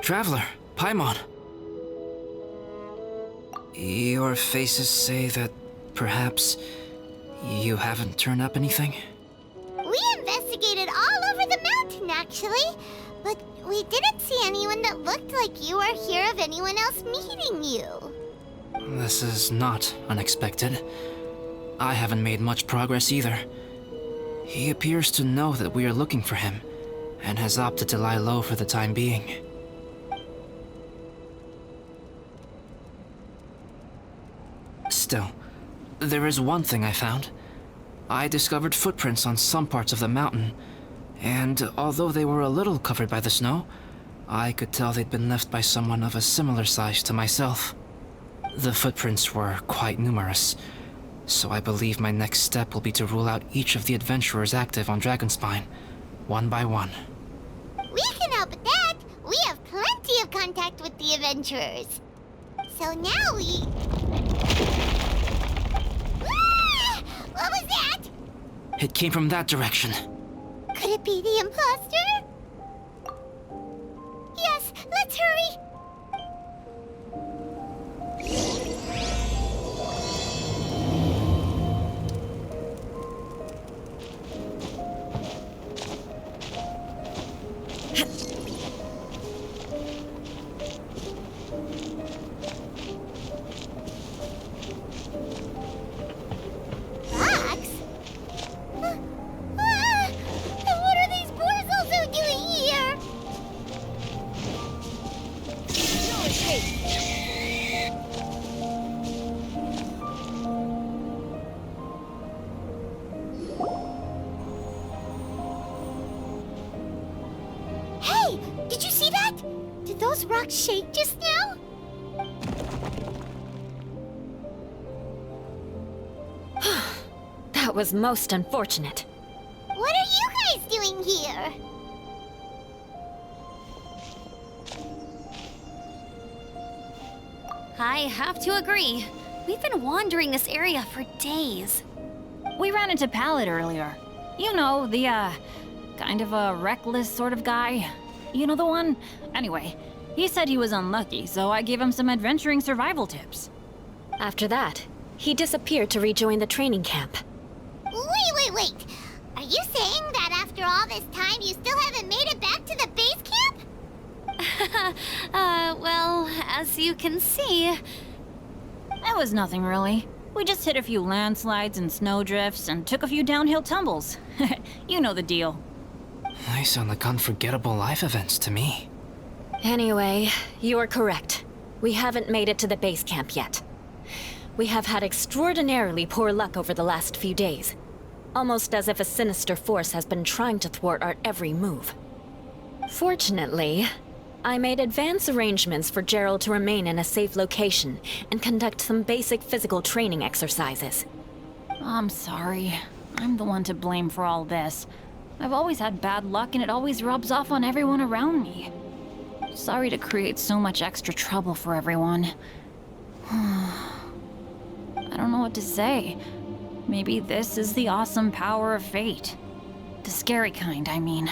Traveler, Paimon. Your faces say that perhaps you haven't turned up anything? We investigated all over the mountain, actually. But we didn't see anyone that looked like you or hear of anyone else meeting you. This is not unexpected. I haven't made much progress either. He appears to know that we are looking for him, and has opted to lie low for the time being. Still, there is one thing I found. I discovered footprints on some parts of the mountain, and although they were a little covered by the snow, I could tell they'd been left by someone of a similar size to myself. The footprints were quite numerous, so I believe my next step will be to rule out each of the adventurers active on Dragonspine, one by one. We can help with that. We have plenty of contact with the adventurers. So now we... Ah! What was that? It came from that direction. Could it be the imposter? Yes, let's hurry. Fox? What are these boys also doing here? Hey, did you see that? Did those rocks shake just now? That was most unfortunate. What are you guys doing here? I have to agree. We've been wandering this area for days. We ran into Pallet earlier. You know, the, kind of a reckless sort of guy. You know the one? Anyway, he said he was unlucky, so I gave him some adventuring survival tips. After that, he disappeared to rejoin the training camp. Wait. Are you saying that after all this time you still haven't made it back to the base camp? Well, as you can see... It was nothing really. We just hit a few landslides and snowdrifts and took a few downhill tumbles. You know the deal. They sound like unforgettable life events to me. Anyway, you are correct. We haven't made it to the base camp yet. We have had extraordinarily poor luck over the last few days. Almost as if a sinister force has been trying to thwart our every move. Fortunately, I made advance arrangements for Gerald to remain in a safe location and conduct some basic physical training exercises. I'm sorry. I'm the one to blame for all this. I've always had bad luck and it always rubs off on everyone around me. Sorry to create so much extra trouble for everyone. I don't know what to say. Maybe this is the awesome power of fate. The scary kind, I mean.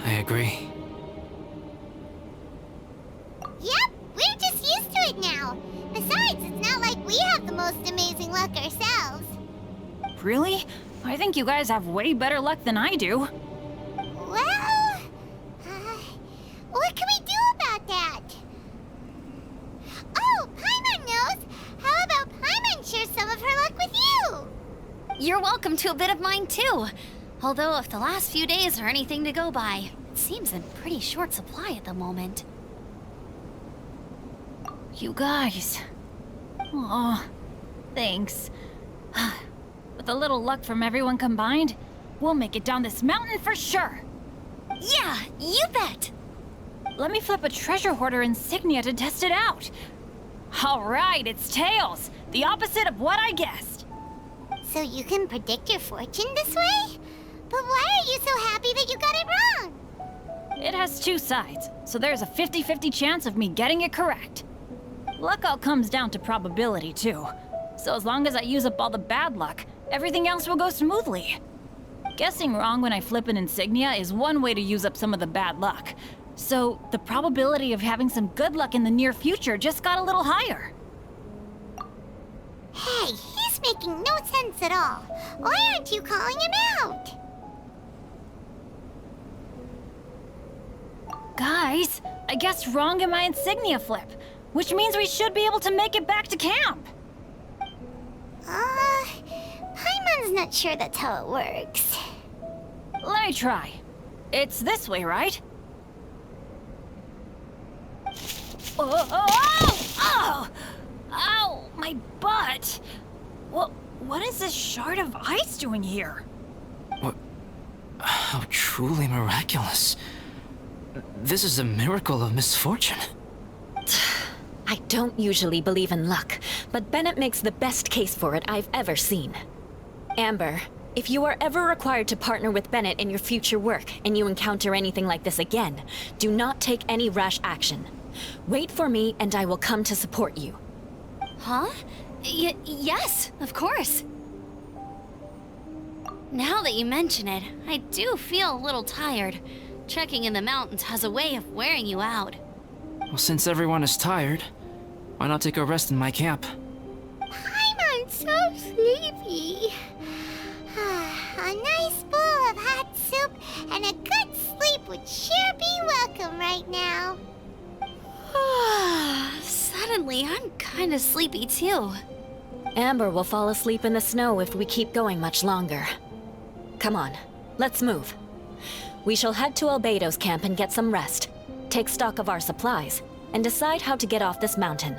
I agree. Yep, we're just used to it now. Besides, it's not like we have the most amazing luck ourselves. Really? I think you guys have way better luck than I do. Well, what can we do about that? Oh, Paimon knows! How about Paimon share some of her luck with you? You're welcome to a bit of mine too. Although if the last few days are anything to go by, it seems in pretty short supply at the moment. You guys. Aw, thanks. With a little luck from everyone combined, we'll make it down this mountain for sure. Yeah, you bet! Let me flip a treasure hoarder insignia to test it out. All right, it's tails. The opposite of what I guessed. So you can predict your fortune this way? But why are you so happy that you got it wrong? It has two sides, so there's a 50-50 chance of me getting it correct. Luck all comes down to probability, too. So as long as I use up all the bad luck, everything else will go smoothly. Guessing wrong when I flip an insignia is one way to use up some of the bad luck. So, the probability of having some good luck in the near future just got a little higher. Hey, he's making no sense at all. Why aren't you calling him out? Guys, I guessed wrong in my insignia flip, which means we should be able to make it back to camp. Paimon's not sure that's how it works. Let me try. It's this way, right? Oh! Ow! My butt! What is this shard of ice doing here? What? How truly miraculous. This is a miracle of misfortune. I don't usually believe in luck, but Bennett makes the best case for it I've ever seen. Amber, if you are ever required to partner with Bennett in your future work and you encounter anything like this again, do not take any rash action. Wait for me and I will come to support you. Huh? Yes, of course. Now that you mention it, I do feel a little tired. Trekking in the mountains has a way of wearing you out. Well, since everyone is tired, why not take a rest in my camp? Paimon's so sleepy. A nice bowl of hot soup and a good sleep would sure be welcome right now. Suddenly, I'm kinda sleepy too. Amber will fall asleep in the snow if we keep going much longer. Come on, let's move. We shall head to Albedo's camp and get some rest, take stock of our supplies, and decide how to get off this mountain.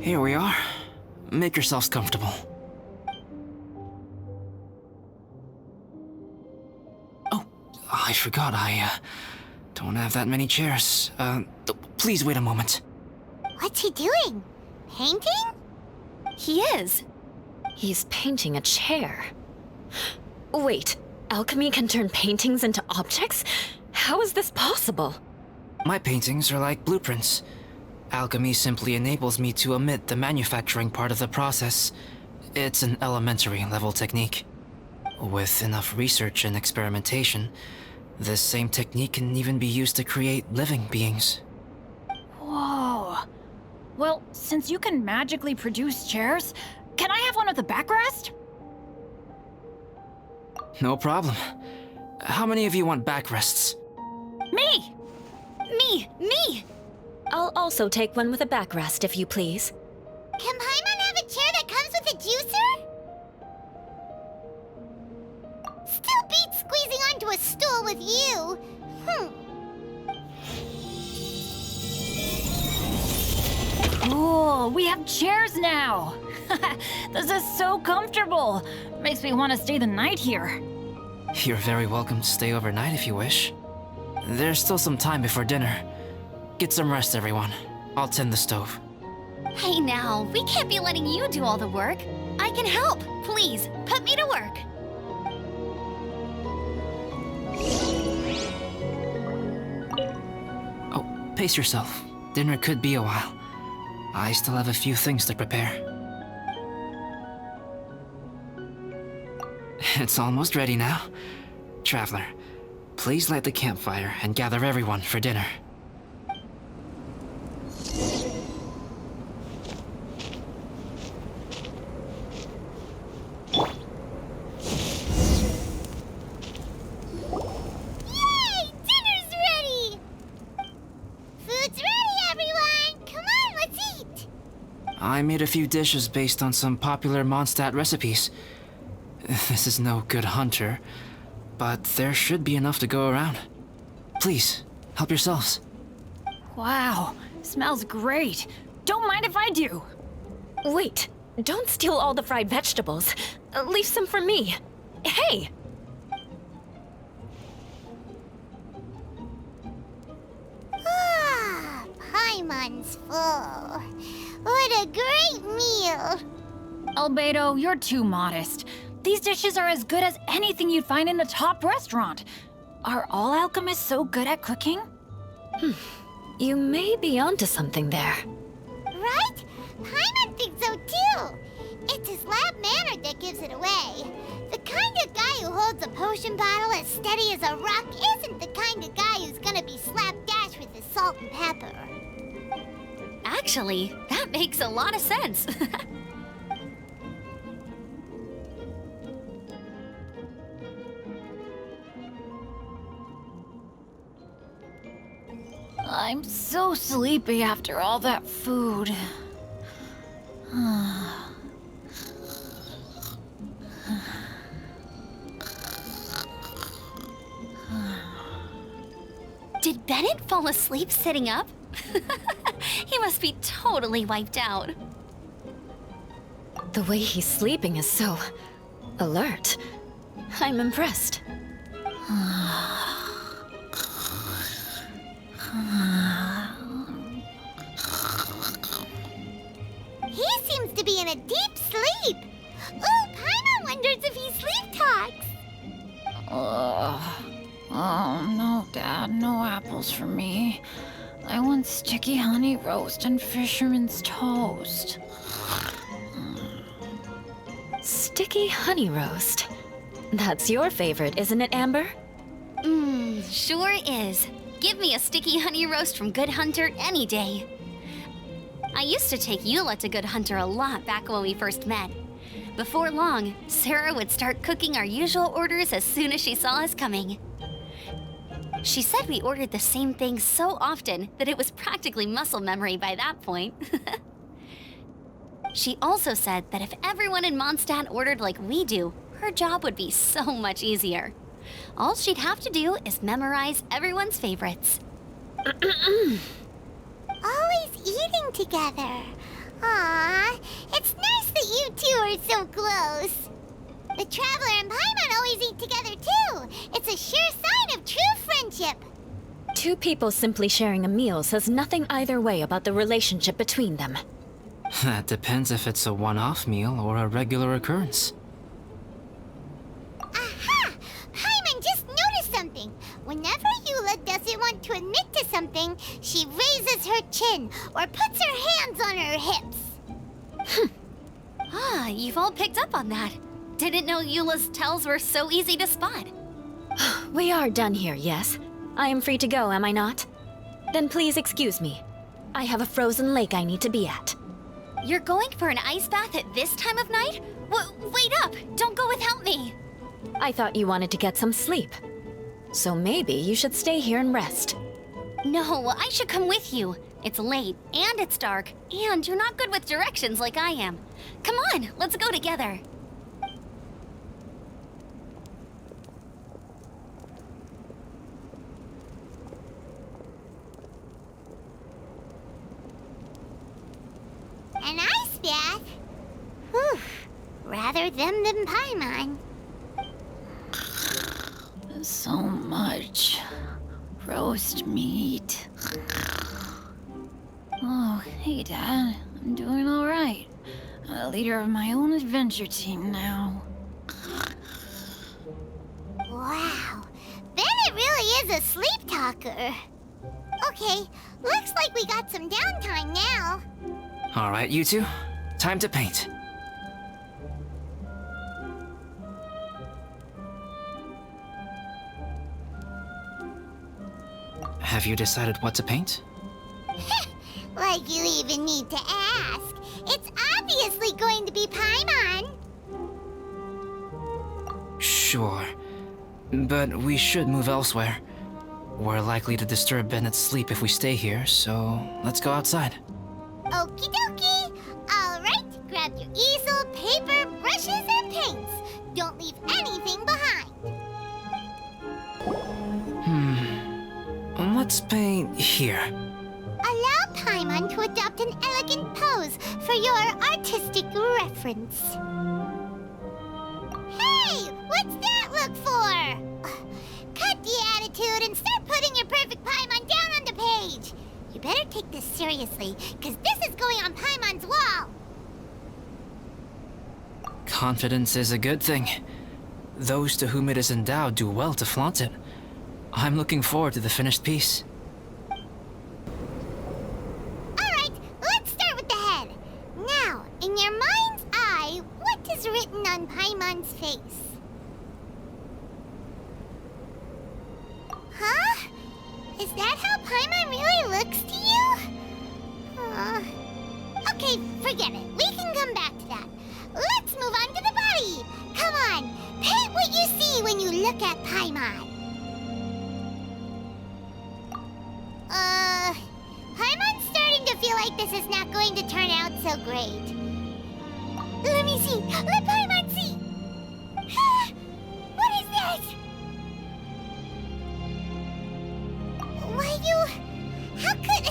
Here we are. Make yourselves comfortable. Oh, I forgot I don't have that many chairs. Please wait a moment. What's he doing? Painting? He is. He's painting a chair. Wait, alchemy can turn paintings into objects? How is this possible? My paintings are like blueprints. Alchemy simply enables me to omit the manufacturing part of the process. It's an elementary level technique. With enough research and experimentation, this same technique can even be used to create living beings. Whoa. Well, since you can magically produce chairs, can I have one with a backrest? No problem. How many of you want backrests? Me! Me! I'll also take one with a backrest, if you please. Can Paimon have a chair that comes with a juicer? Still beats squeezing onto a stool with you. Cool, we have chairs now! This is so comfortable! Makes me want to stay the night here. You're very welcome to stay overnight if you wish. There's still some time before dinner. Get some rest, everyone. I'll tend the stove. Hey now, we can't be letting you do all the work. I can help. Please, put me to work. Oh, pace yourself. Dinner could be a while. I still have a few things to prepare. It's almost ready now. Traveler, please light the campfire and gather everyone for dinner. Yay! Dinner's ready! Food's ready, everyone! Come on, let's eat! I made a few dishes based on some popular Mondstadt recipes. This is no good hunter, but there should be enough to go around. Please, help yourselves. Wow, smells great. Don't mind if I do. Wait, don't steal all the fried vegetables. Leave some for me. Hey! Paimon's full. What a great meal! Albedo, you're too modest. These dishes are as good as anything you'd find in a top restaurant. Are all alchemists so good at cooking? You may be onto something there. Right? Paimon thinks so too. It's his lab manner that gives it away. The kind of guy who holds a potion bottle as steady as a rock isn't the kind of guy who's gonna be slapdash with his salt and pepper. Actually, that makes a lot of sense. I'm so sleepy after all that food. Did Bennett fall asleep sitting up? He must be totally wiped out. The way he's sleeping is so alert. I'm impressed. He seems to be in a deep sleep. Ooh, Paimon wonders if he sleep talks. Oh, no, Dad, no apples for me. I want sticky honey roast and fisherman's toast. Sticky honey roast. That's your favorite, isn't it, Amber? Sure is. Give me a sticky honey roast from Good Hunter any day. I used to take Eula to Good Hunter a lot back when we first met. Before long, Sarah would start cooking our usual orders as soon as she saw us coming. She said we ordered the same thing so often that it was practically muscle memory by that point. She also said that if everyone in Mondstadt ordered like we do, her job would be so much easier. All she'd have to do is memorize everyone's favorites. Always eating together. Aww, it's nice that you two are so close. The Traveler and Paimon always eat together too. It's a sure sign of true friendship. Two people simply sharing a meal says nothing either way about the relationship between them. That depends if it's a one-off meal or a regular occurrence. Aha! Paimon just noticed something. Whenever Eula doesn't want to admit to something, she raises her chin or puts her hands on her hips. Ah, you've all picked up on that. Didn't know Eula's tells were so easy to spot. We are done here, yes? I am free to go, am I not? Then please excuse me. I have a frozen lake I need to be at. You're going for an ice bath at this time of night? Wait up! Don't go without me! I thought you wanted to get some sleep. So maybe you should stay here and rest. No, I should come with you. It's late, and it's dark, and you're not good with directions like I am. Come on, let's go together. An ice bath? Whew. Rather them than Paimon. So much roast meat. Oh, hey, Dad. I'm doing all right. I'm a leader of my own adventure team now. Wow. Bennett really is a sleep talker. Okay, looks like we got some downtime now. All right, you two. Time to paint. Have you decided what to paint? Like you even need to ask. It's obviously going to be Paimon. Sure. But we should move elsewhere. We're likely to disturb Bennett's sleep if we stay here, so let's go outside. Okie dokie. All right, grab your easel, paper, brushes, and paints. Don't leave anything behind. Let's paint here. Allow Paimon to adopt an elegant pose for your artistic reference. Hey, what's that look for? Cut the attitude and start putting your perfect Paimon down on the page. You better take this seriously, because this is going on Paimon's wall. Confidence is a good thing. Those to whom it is endowed do well to flaunt it. I'm looking forward to the finished piece. Alright, let's start with the head. Now, in your mind's eye, what is written on Paimon's face? Huh? Is that how Paimon really looks to you? Okay, forget it. We can come back to that. Let's move on to the body. Come on, paint what you see when you look at Paimon. Paimon's starting to feel like this is not going to turn out so great. Let me see. Let Paimon see. What is this? Why how could...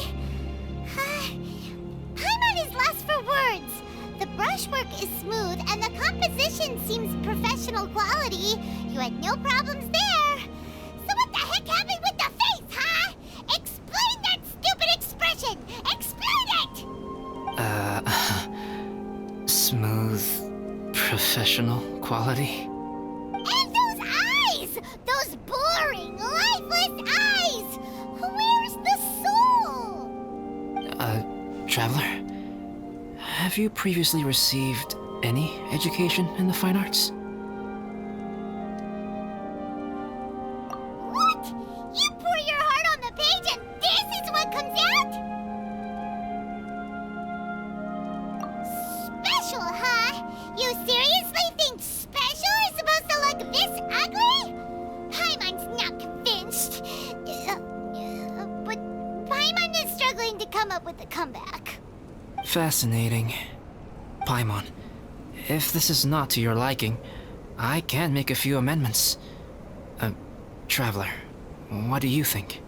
Paimon is lost for words. The brushwork is smooth and the composition seems professional quality. You had no problems there. So what the heck happened with the face, huh? Explain that stupid expression! Explain it! Smooth, professional quality. And those eyes! Those boring, lifeless eyes! Where's the soul? Traveler, have you previously received any education in the fine arts? What? You pour your heart on the page and this is what comes out? Special, huh? You seriously think special is supposed to look this ugly? Paimon's not convinced. But Paimon is struggling to come up with a comeback. Fascinating. Paimon, if this is not to your liking, I can make a few amendments. Traveler, what do you think?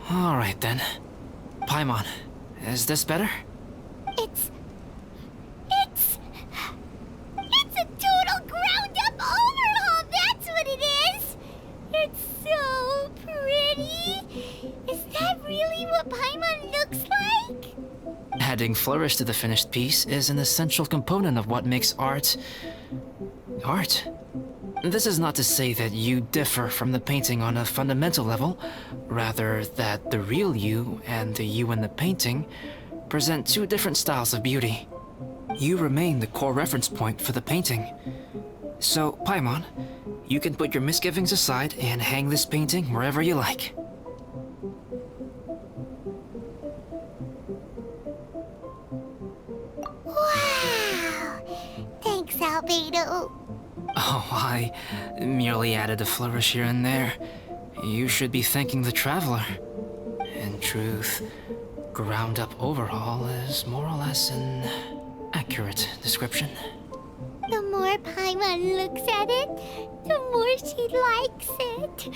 All right then. Paimon, is this better? It's a total ground-up overhaul, that's what it is! It's so pretty! Is that really what Paimon looks like? Adding flourish to the finished piece is an essential component of what makes art... art. This is not to say that you differ from the painting on a fundamental level, rather that the real you and the you in the painting present two different styles of beauty. You remain the core reference point for the painting. So, Paimon, you can put your misgivings aside and hang this painting wherever you like. Wow! Thanks, Albedo. Oh, I merely added a flourish here and there. You should be thanking the Traveler. In truth, ground-up overhaul is more or less an accurate description. The more Paimon looks at it, the more she likes it.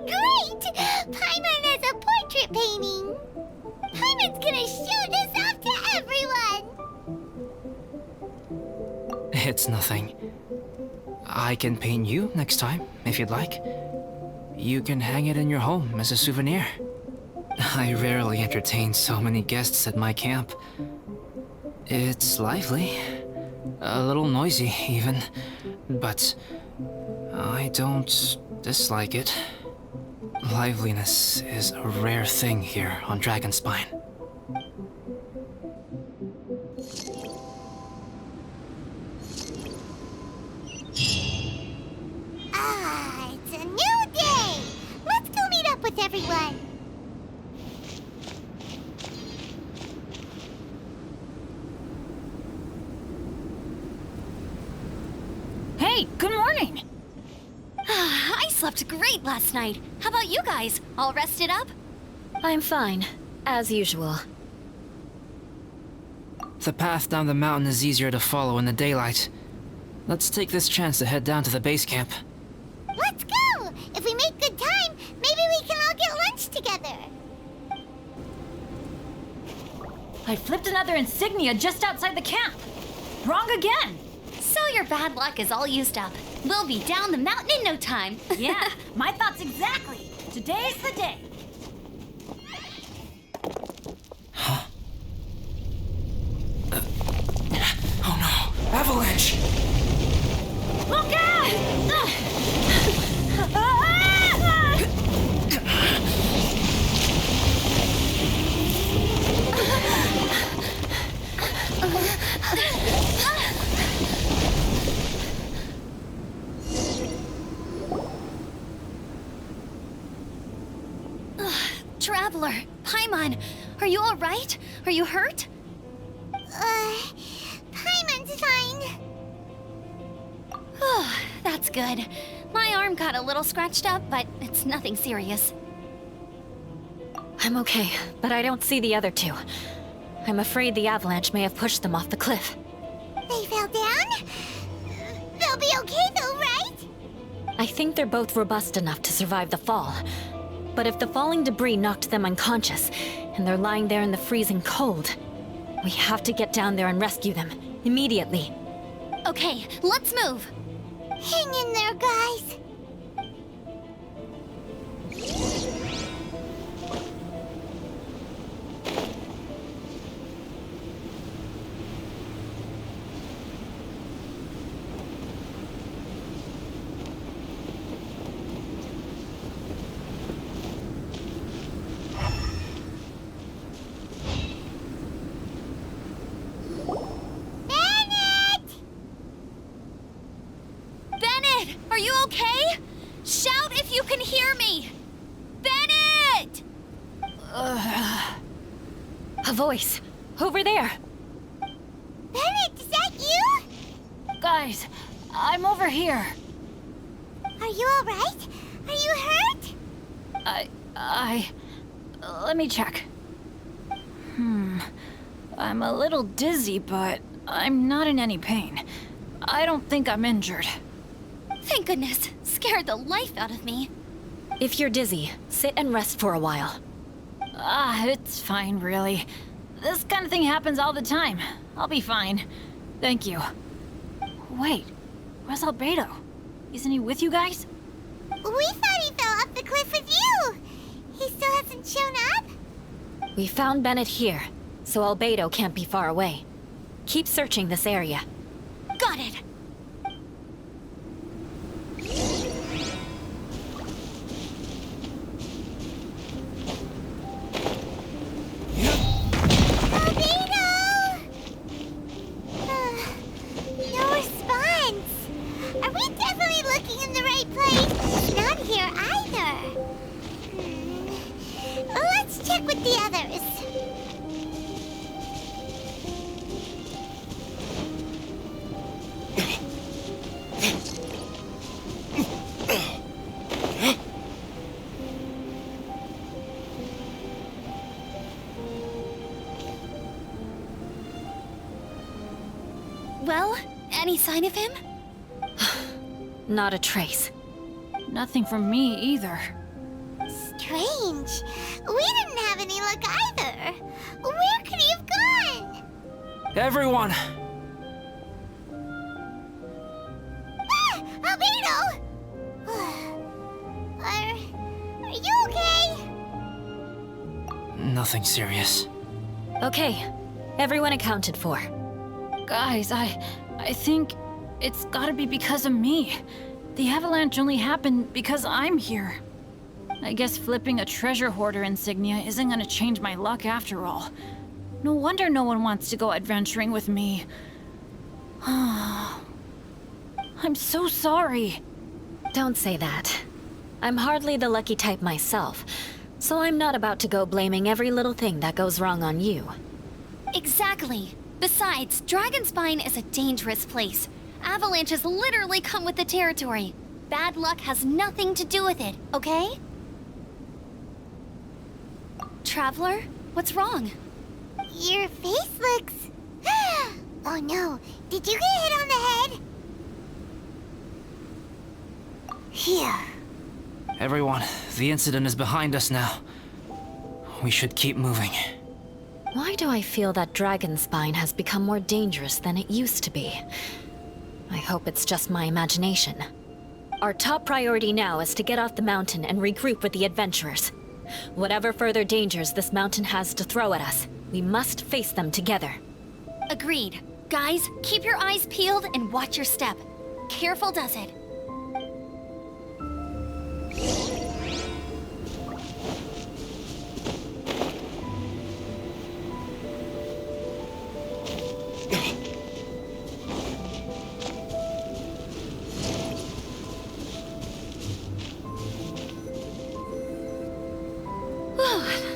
Great! Paimon has a portrait painting. Paimon's gonna show this off to everyone. It's nothing. I can paint you next time, if you'd like. You can hang it in your home as a souvenir. I rarely entertain so many guests at my camp. It's lively. A little noisy, even. But I don't dislike it. Liveliness is a rare thing here on Dragonspine. It's a new day. Let's go meet up with everyone. Hey, good morning! I slept great last night. How about you guys? All rested up? I'm fine, as usual. The path down the mountain is easier to follow in the daylight. Let's take this chance to head down to the base camp. Let's go. If we make good time, maybe we can all get lunch together. I flipped another insignia just outside the camp. Wrong again! So your bad luck is all used up. We'll be down the mountain in no time. Yeah, my thoughts exactly. Today's the day. Look out! Traveler, Paimon, are you all right? Are you hurt? Paimon's fine. That's good. My arm got a little scratched up, but it's nothing serious. I'm okay, but I don't see the other two. I'm afraid the avalanche may have pushed them off the cliff. They fell down? They'll be okay though, right? I think they're both robust enough to survive the fall. But if the falling debris knocked them unconscious, and they're lying there in the freezing cold, we have to get down there and rescue them, immediately. Okay, let's move. Hang in there, guys. Bennett, are you okay? Shout if you can hear me! Bennett! A voice! Over there! Bennett, is that you? Guys, I'm over here. Are you alright? Are you hurt? Let me check. I'm a little dizzy, but I'm not in any pain. I don't think I'm injured. Thank goodness. Scared the life out of me. If you're dizzy, sit and rest for a while. It's fine, really. This kind of thing happens all the time. I'll be fine. Thank you. Wait, where's Albedo? Isn't he with you guys? We thought he fell off the cliff with you. He still hasn't shown up? We found Bennett here, so Albedo can't be far away. Keep searching this area. Got it. No response. Are we definitely looking in the right place? Not here either. Let's check with the others. Well, any sign of him? Not a trace. Nothing from me either. Strange. We didn't have any luck either. Where could he have gone? Everyone! Ah! Albedo! Are you okay? Nothing serious. Okay, everyone accounted for. Guys, I think it's gotta be because of me. The avalanche only happened because I'm here. I guess flipping a treasure hoarder insignia isn't gonna change my luck after all. No wonder no one wants to go adventuring with me. I'm so sorry. Don't say that. I'm hardly the lucky type myself, so I'm not about to go blaming every little thing that goes wrong on you. Exactly. Besides, Dragonspine is a dangerous place. Avalanches literally come with the territory. Bad luck has nothing to do with it, okay? Traveler, what's wrong? Your face looks... Oh no, did you get hit on the head? Here. Everyone, the incident is behind us now. We should keep moving. Why do I feel that Dragonspine has become more dangerous than it used to be? I hope it's just my imagination. Our top priority now is to get off the mountain and regroup with the adventurers. Whatever further dangers this mountain has to throw at us, we must face them together. Agreed. Guys, keep your eyes peeled and watch your step. careful does it.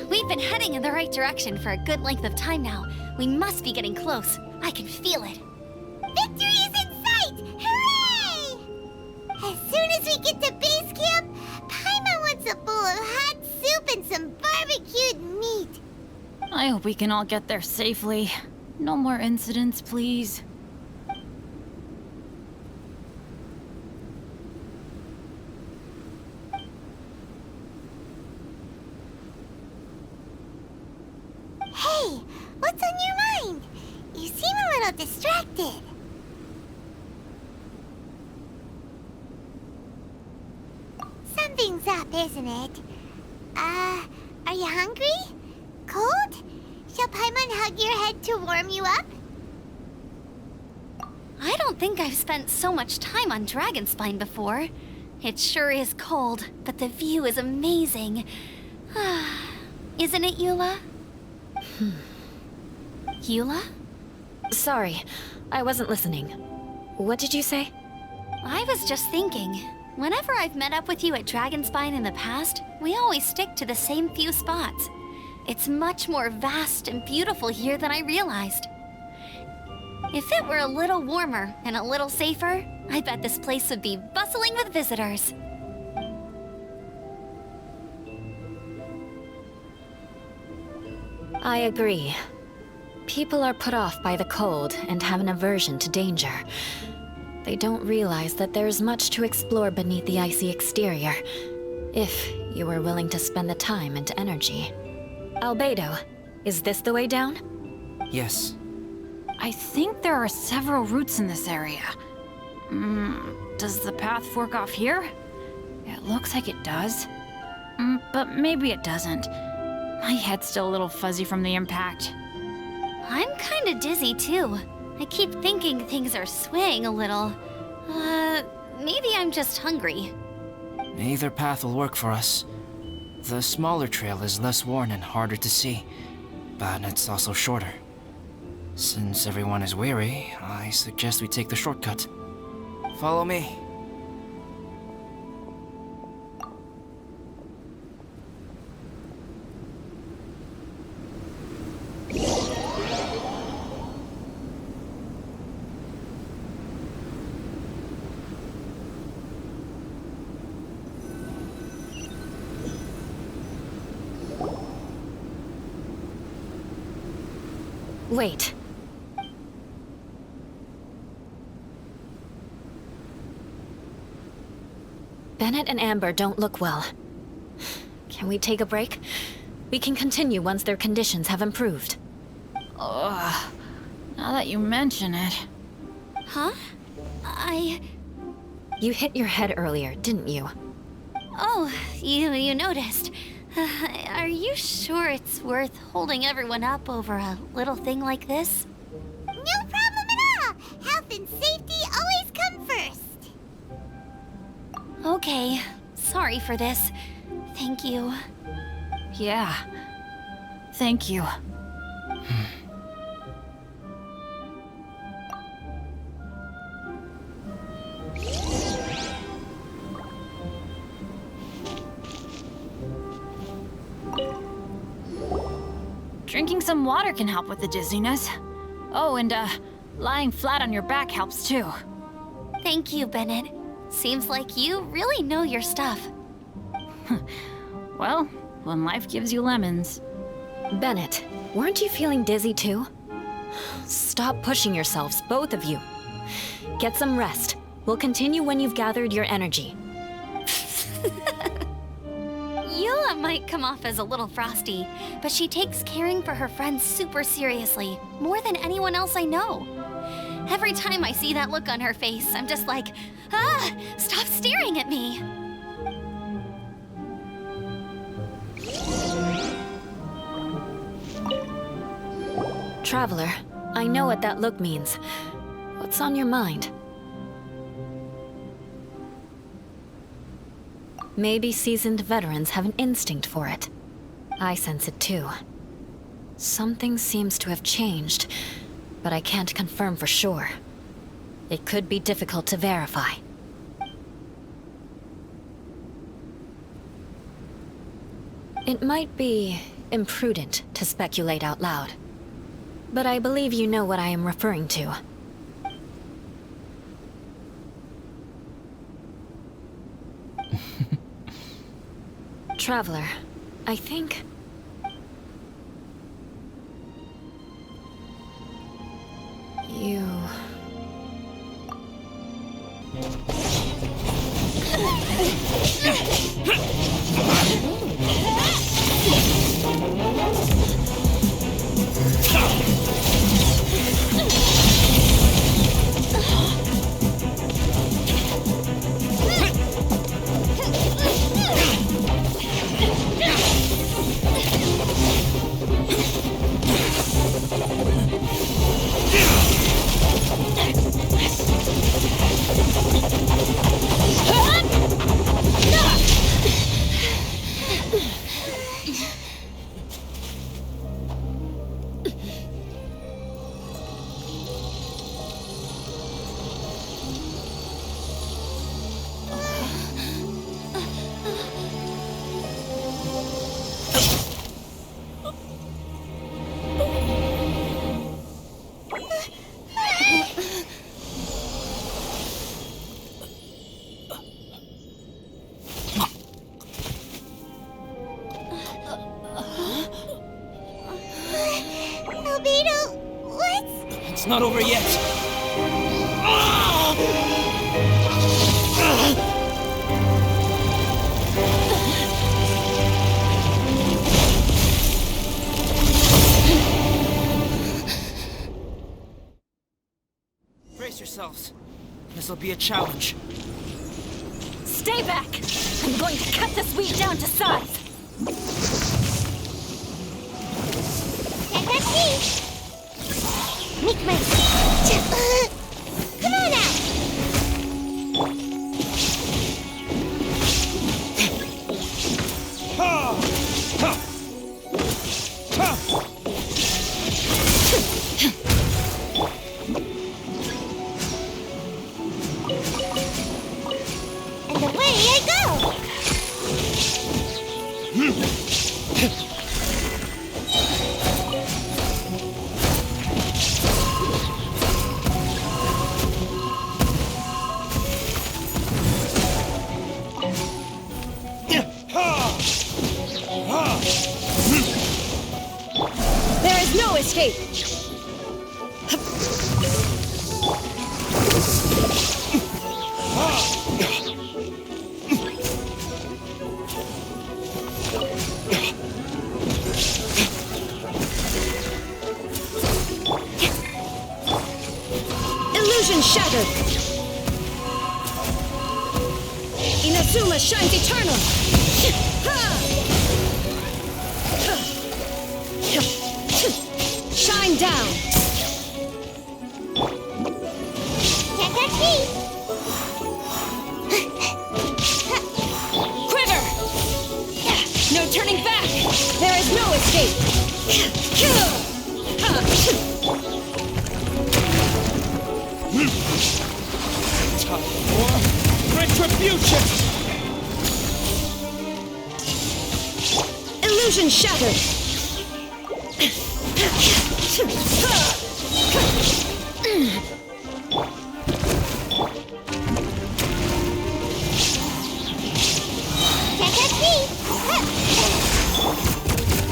We've been heading in the right direction for a good length of time now. We must be getting close. I can feel it. Victory is in sight! Hooray! As soon as we get to base camp, Paimon wants a bowl of hot soup and some barbecued meat. I hope we can all get there safely. No more incidents, please. Hey, what's on your mind? You seem a little distracted. Something's up, isn't it? Are you hungry? Cold? Shall Paimon hug your head to warm you up? I don't think I've spent so much time on Dragonspine before. It sure is cold, but the view is amazing. Isn't it, Eula? Eula? Sorry, I wasn't listening. What did you say? I was just thinking. Whenever I've met up with you at Dragonspine in the past, we always stick to the same few spots. It's much more vast and beautiful here than I realized. If it were a little warmer and a little safer, I bet this place would be bustling with visitors. I agree. People are put off by the cold and have an aversion to danger. They don't realize that there's much to explore beneath the icy exterior, if you were willing to spend the time and energy. Albedo, is this the way down? Yes. I think there are several routes in this area. Does the path fork off here? It looks like it does. But maybe it doesn't. My head's still a little fuzzy from the impact. I'm kinda dizzy too. I keep thinking things are swaying a little. Maybe I'm just hungry. Either path will work for us. The smaller trail is less worn and harder to see, but it's also shorter. Since everyone is weary, I suggest we take the shortcut. Follow me. Wait. Bennett and Amber don't look well. Can we take a break? We can continue once their conditions have improved. Ugh. Now that you mention it. Huh? You hit your head earlier, didn't you? Oh, you noticed. Are you sure it's worth holding everyone up over a little thing like this? No problem at all. Health and safety always come first. Okay, sorry for this. Thank you. Yeah. Thank you. Drinking some water can help with the dizziness. Oh, and lying flat on your back helps too. Thank you, Bennett. Seems like you really know your stuff. Well, when life gives you lemons. Bennett, weren't you feeling dizzy too? Stop pushing yourselves, both of you. Get some rest. We'll continue when you've gathered your energy. Eula might come off as a little frosty, but she takes caring for her friends super seriously, more than anyone else I know. Every time I see that look on her face, I'm just like, stop staring at me! Traveler, I know what that look means. What's on your mind? Maybe seasoned veterans have an instinct for it. I sense it too. Something seems to have changed, but I can't confirm for sure. It could be difficult to verify. It might be imprudent to speculate out loud, but I believe you know what I am referring to. Traveler, I think... you... It's not over yet. Brace yourselves. This'll be a challenge. Stay back! I'm going to cut this weed down to size! Make my... Come on out! And away I go! There is no escape! Illusion shattered! Inazuma shines eternal! Shine down! Quiver! No turning back! There is no escape! Time for retribution! Illusion shattered!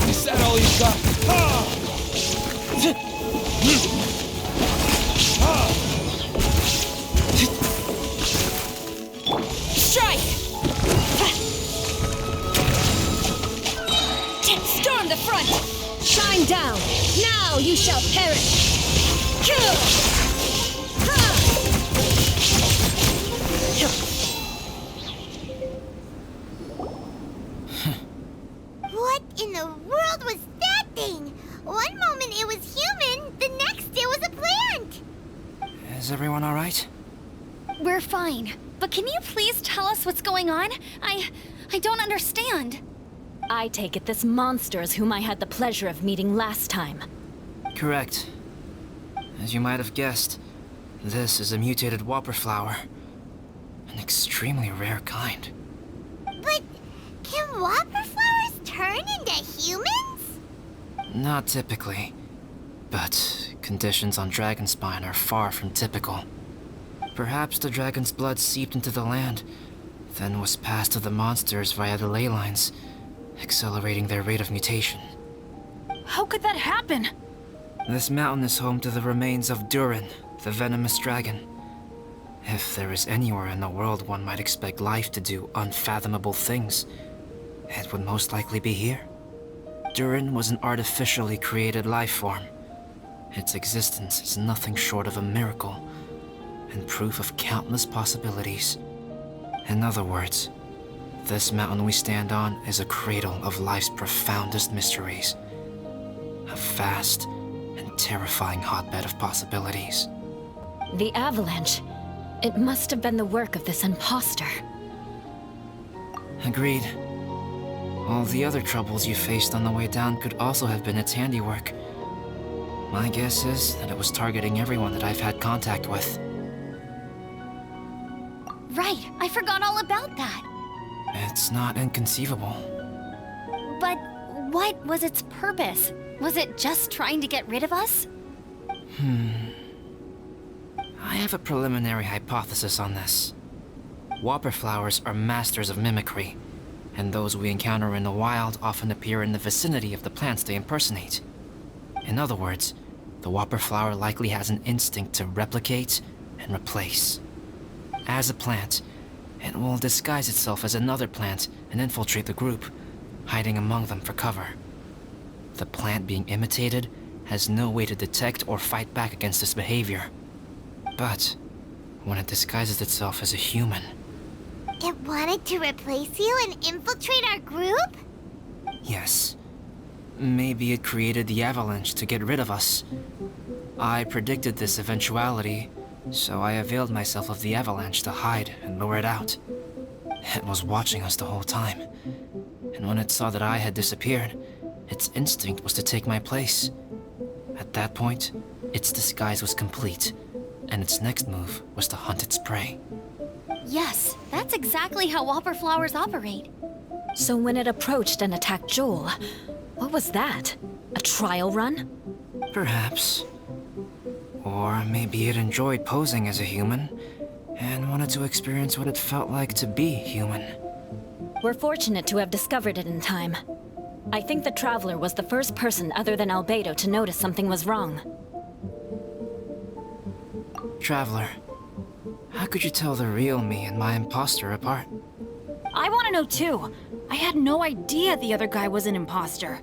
Is that all you got? Strike! Storm the front! Shine down! Now you shall perish! What in the world was that thing? One moment it was human, the next it was a plant! Is everyone all right? We're fine. But can you please tell us what's going on? I don't understand. I take it this monster is whom I had the pleasure of meeting last time. Correct. As you might have guessed, this is a mutated whopper flower. An extremely rare kind. But can whopper flowers turn into humans? Not typically, but conditions on Dragonspine are far from typical. Perhaps the dragon's blood seeped into the land, then was passed to the monsters via the ley lines, accelerating their rate of mutation. How could that happen? This mountain is home to the remains of Durin, the venomous dragon. If there is anywhere in the world one might expect life to do unfathomable things, it would most likely be here. Durin was an artificially created life form. Its existence is nothing short of a miracle, and proof of countless possibilities. In other words, this mountain we stand on is a cradle of life's profoundest mysteries. A vast and terrifying hotbed of possibilities. The avalanche. It must have been the work of this imposter. Agreed. All the other troubles you faced on the way down could also have been its handiwork. My guess is that it was targeting everyone that I've had contact with. Right, I forgot all about that. It's not inconceivable. But what was its purpose? Was it just trying to get rid of us? I have a preliminary hypothesis on this. Whopper flowers are masters of mimicry, and those we encounter in the wild often appear in the vicinity of the plants they impersonate. In other words, the whopper flower likely has an instinct to replicate and replace. As a plant, it will disguise itself as another plant and infiltrate the group, hiding among them for cover. The plant being imitated has no way to detect or fight back against this behavior. But when it disguises itself as a human... It wanted to replace you and infiltrate our group? Yes. Maybe it created the avalanche to get rid of us. I predicted this eventuality, so I availed myself of the avalanche to hide and lure it out. It was watching us the whole time, and when it saw that I had disappeared, its instinct was to take my place. At that point, its disguise was complete, and its next move was to hunt its prey. Yes, that's exactly how whopper flowers operate. So when it approached and attacked Joel, what was that? A trial run? Perhaps. Or maybe it enjoyed posing as a human, and wanted to experience what it felt like to be human. We're fortunate to have discovered it in time. I think the Traveler was the first person other than Albedo to notice something was wrong. Traveler, how could you tell the real me and my imposter apart? I want to know too. I had no idea the other guy was an imposter.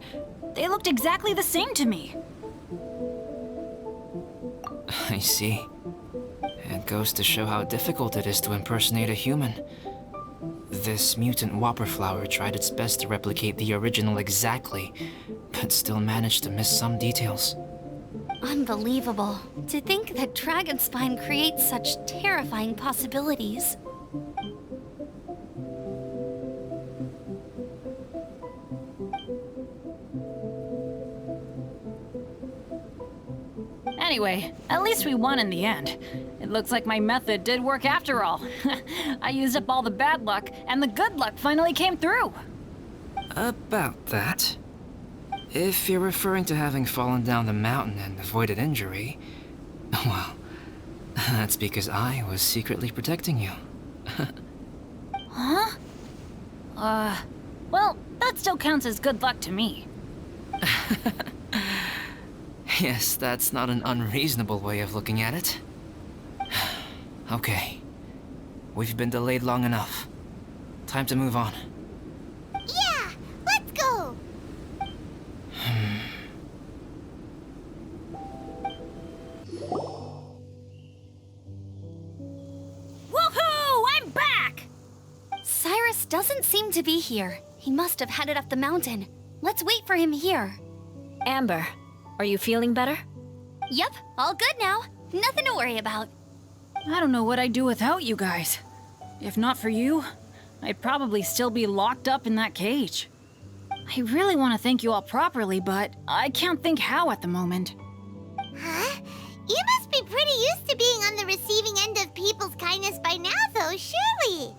They looked exactly the same to me. I see. It goes to show how difficult it is to impersonate a human. This mutant whopper flower tried its best to replicate the original exactly, but still managed to miss some details. Unbelievable. To think that Dragonspine creates such terrifying possibilities. Anyway, at least we won in the end. It looks like my method did work after all. I used up all the bad luck, and the good luck finally came through. About that. If you're referring to having fallen down the mountain and avoided injury, well, that's because I was secretly protecting you. Huh? Well, that still counts as good luck to me. Yes, that's not an unreasonable way of looking at it. Okay. We've been delayed long enough. Time to move on. Yeah, let's go! Woohoo! I'm back! Cyrus doesn't seem to be here. He must have headed up the mountain. Let's wait for him here. Amber, are you feeling better? Yep, all good now. Nothing to worry about. I don't know what I'd do without you guys. If not for you, I'd probably still be locked up in that cage. I really want to thank you all properly, but I can't think how at the moment. Huh? You must be pretty used to being on the receiving end of people's kindness by now, though, surely.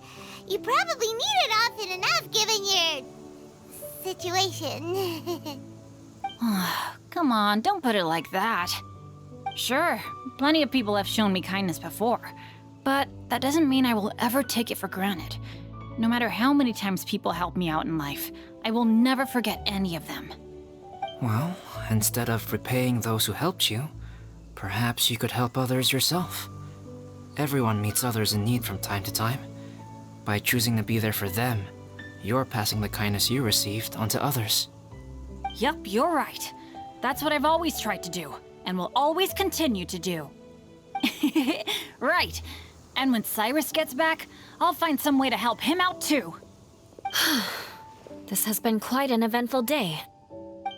You probably need it often enough, given your situation. Come on, don't put it like that. Sure, plenty of people have shown me kindness before, but that doesn't mean I will ever take it for granted. No matter how many times people help me out in life, I will never forget any of them. Well, instead of repaying those who helped you, perhaps you could help others yourself. Everyone meets others in need from time to time. By choosing to be there for them, you're passing the kindness you received onto others. Yup, you're right. That's what I've always tried to do, and will always continue to do. Right. And when Cyrus gets back, I'll find some way to help him out too. This has been quite an eventful day.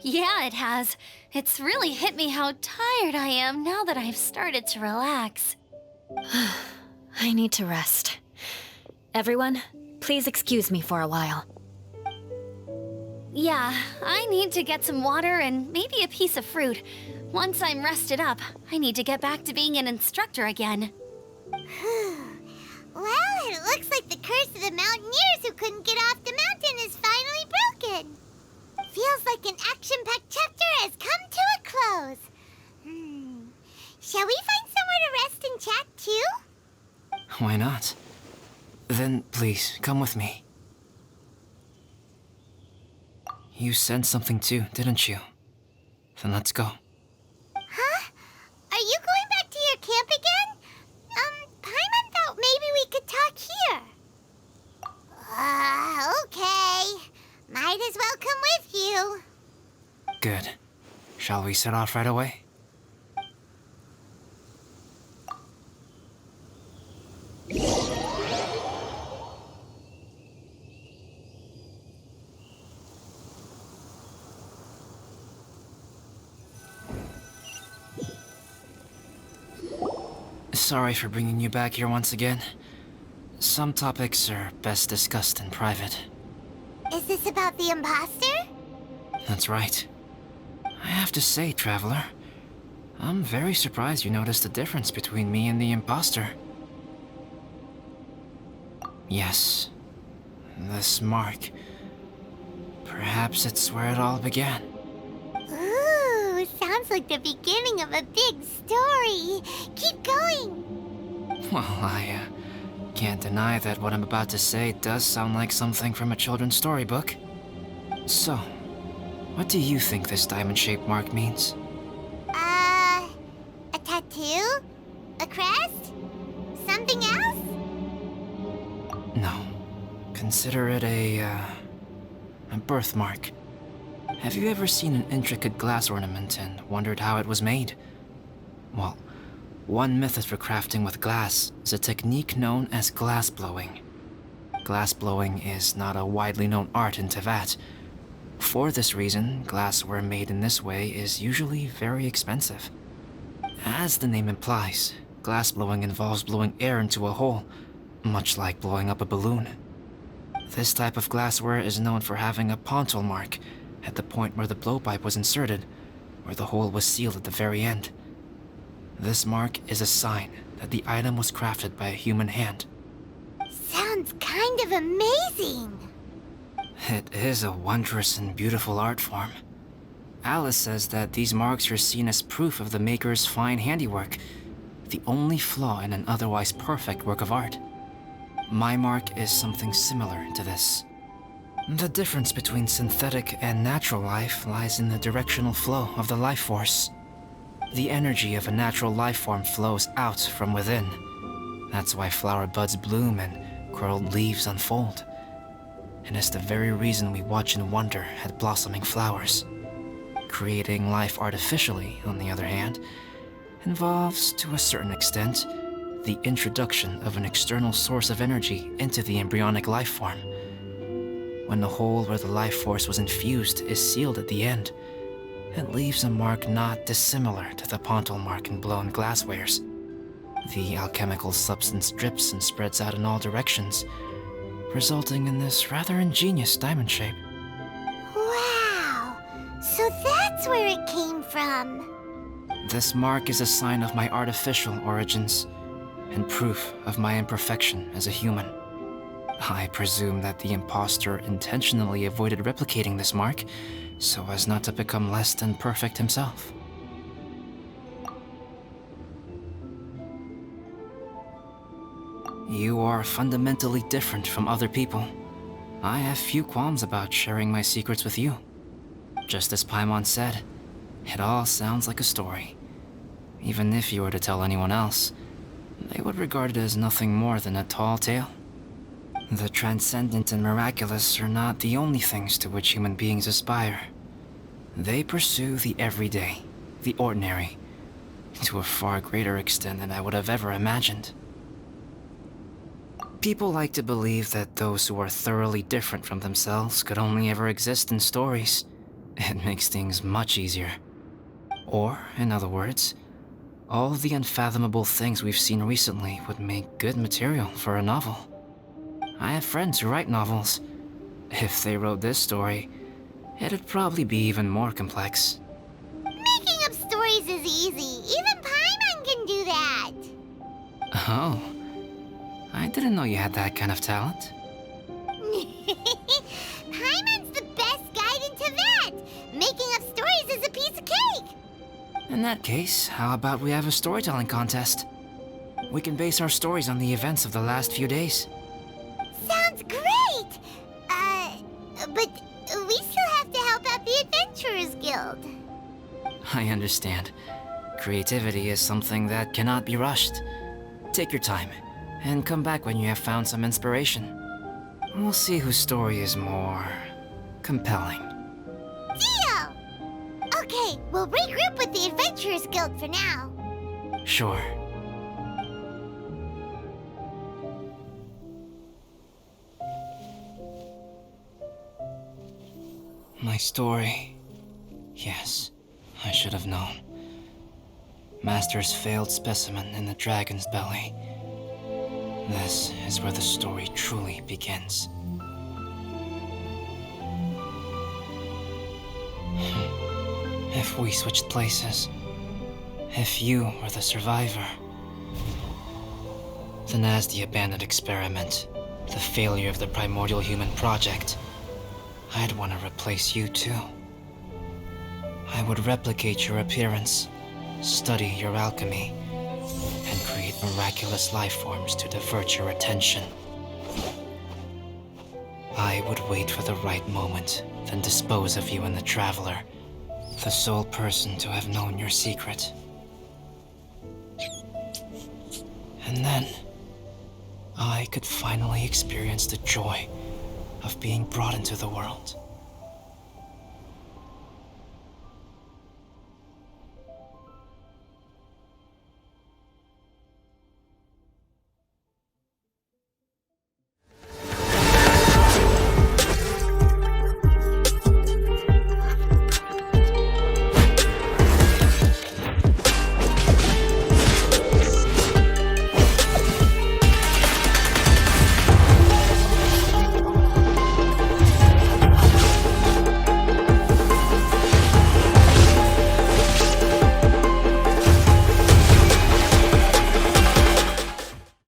Yeah, it has. It's really hit me how tired I am now that I've started to relax. I need to rest. Everyone, please excuse me for a while. Yeah, I need to get some water and maybe a piece of fruit. Once I'm rested up, I need to get back to being an instructor again. Well, it looks like the curse of the mountaineers who couldn't get off the mountain is finally broken. Feels like an action-packed chapter has come to a close. Shall we find somewhere to rest and chat too? Why not? Then please, come with me. You sensed something too, didn't you? Then let's go. Huh? Are you going back to your camp again? Paimon thought maybe we could talk here. Okay. Might as well come with you. Good. Shall we set off right away? Sorry for bringing you back here once again. Some topics are best discussed in private. Is this about the imposter? That's right. I have to say, Traveler, I'm very surprised you noticed the difference between me and the imposter. Yes, this mark. Perhaps it's where it all began. Ooh, sounds like the beginning of a big story. Keep going. Well, I can't deny that what I'm about to say does sound like something from a children's storybook. So, what do you think this diamond-shaped mark means? A tattoo? A crest? Something else? No. Consider it a birthmark. Have you ever seen an intricate glass ornament and wondered how it was made? Well, one method for crafting with glass is a technique known as glass blowing. Glass blowing is not a widely known art in Teyvat. For this reason, glassware made in this way is usually very expensive. As the name implies, glass blowing involves blowing air into a hole, much like blowing up a balloon. This type of glassware is known for having a pontal mark at the point where the blowpipe was inserted, where the hole was sealed at the very end. This mark is a sign that the item was crafted by a human hand. Sounds kind of amazing. It is a wondrous and beautiful art form. Alice says that these marks are seen as proof of the maker's fine handiwork, the only flaw in an otherwise perfect work of art. My mark is something similar to this. The difference between synthetic and natural life lies in the directional flow of the life force. The energy of a natural life form flows out from within. That's why flower buds bloom and curled leaves unfold. And it's the very reason we watch and wonder at blossoming flowers. Creating life artificially, on the other hand, involves, to a certain extent, the introduction of an external source of energy into the embryonic life form. When the hole where the life force was infused is sealed at the end, it leaves a mark not dissimilar to the pontal mark in blown glasswares. The alchemical substance drips and spreads out in all directions, resulting in this rather ingenious diamond shape. Wow! So that's where it came from. This mark is a sign of my artificial origins, and proof of my imperfection as a human. I presume that the imposter intentionally avoided replicating this mark, so as not to become less than perfect himself. You are fundamentally different from other people. I have few qualms about sharing my secrets with you. Just as Paimon said, it all sounds like a story. Even if you were to tell anyone else, they would regard it as nothing more than a tall tale. The transcendent and miraculous are not the only things to which human beings aspire. They pursue the everyday, the ordinary, to a far greater extent than I would have ever imagined. People like to believe that those who are thoroughly different from themselves could only ever exist in stories. It makes things much easier. Or, in other words, all the unfathomable things we've seen recently would make good material for a novel. I have friends who write novels. If they wrote this story, it'd probably be even more complex. Making up stories is easy. Even Paimon can do that. Oh, I didn't know you had that kind of talent. Paimon's the best guide into that. Making up stories is a piece of cake. In that case, how about we have a storytelling contest? We can base our stories on the events of the last few days. Sounds great! But we still have to help out the Adventurers Guild. I understand. Creativity is something that cannot be rushed. Take your time, and come back when you have found some inspiration. We'll see whose story is more compelling. Deal! Okay, we'll regroup with the Adventurers Guild for now. Sure. My story. Yes, I should have known. Master's failed specimen in the dragon's belly. This is where the story truly begins. If we switched places, if you were the survivor, then as the abandoned experiment, the failure of the primordial human project, I'd want to replace you too. I would replicate your appearance, study your alchemy, and create miraculous life forms to divert your attention. I would wait for the right moment, then dispose of you in the Traveler, the sole person to have known your secret. And then, I could finally experience the joy of being brought into the world.